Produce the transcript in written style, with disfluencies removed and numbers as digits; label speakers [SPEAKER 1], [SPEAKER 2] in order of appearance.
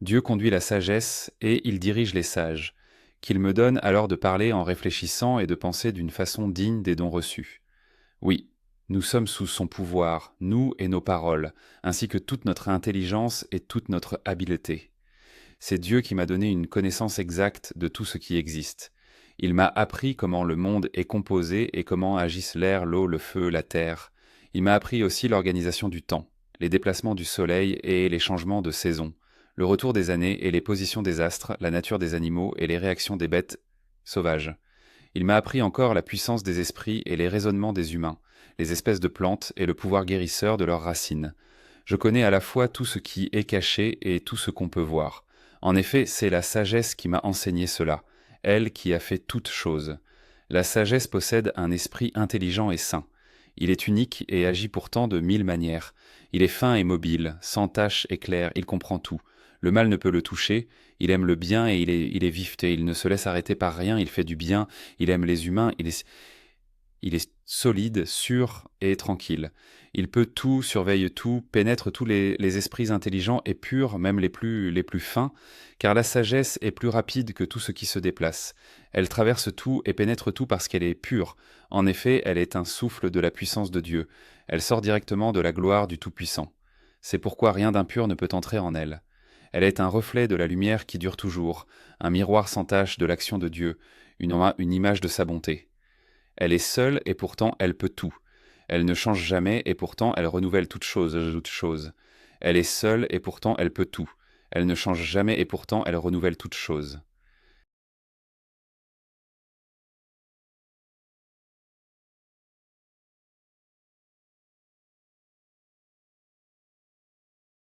[SPEAKER 1] Dieu conduit la sagesse et il dirige les sages, qu'il me donne alors de parler en réfléchissant et de penser d'une façon digne des dons reçus. Oui, nous sommes sous son pouvoir, nous et nos paroles, ainsi que toute notre intelligence et toute notre habileté. C'est Dieu qui m'a donné une connaissance exacte de tout ce qui existe. Il m'a appris comment le monde est composé et comment agissent l'air, l'eau, le feu, la terre. Il m'a appris aussi l'organisation du temps, les déplacements du soleil et les changements de saison, le retour des années et les positions des astres, la nature des animaux et les réactions des bêtes sauvages. Il m'a appris encore la puissance des esprits et les raisonnements des humains, les espèces de plantes et le pouvoir guérisseur de leurs racines. Je connais à la fois tout ce qui est caché et tout ce qu'on peut voir. En effet, c'est la sagesse qui m'a enseigné cela, elle qui a fait toutes choses. La sagesse possède un esprit intelligent et sain. Il est unique et agit pourtant de mille manières. Il est fin et mobile, sans tache et clair, il comprend tout. Le mal ne peut le toucher, il aime le bien et il est vif-té, il ne se laisse arrêter par rien, il fait du bien, il aime les humains, il est solide, sûr et tranquille. Il peut tout, surveille tout, pénètre tous les esprits intelligents et purs, même les plus fins, car la sagesse est plus rapide que tout ce qui se déplace. Elle traverse tout et pénètre tout parce qu'elle est pure. En effet, elle est un souffle de la puissance de Dieu. Elle sort directement de la gloire du Tout-Puissant. C'est pourquoi rien d'impur ne peut entrer en elle. Elle est un reflet de la lumière qui dure toujours, un miroir sans tache de l'action de Dieu, une image de sa bonté. Elle est seule et pourtant elle peut tout. Elle ne change jamais et pourtant elle renouvelle toutes choses. Elle est seule et pourtant elle peut tout. Elle ne change jamais et pourtant elle renouvelle toutes choses.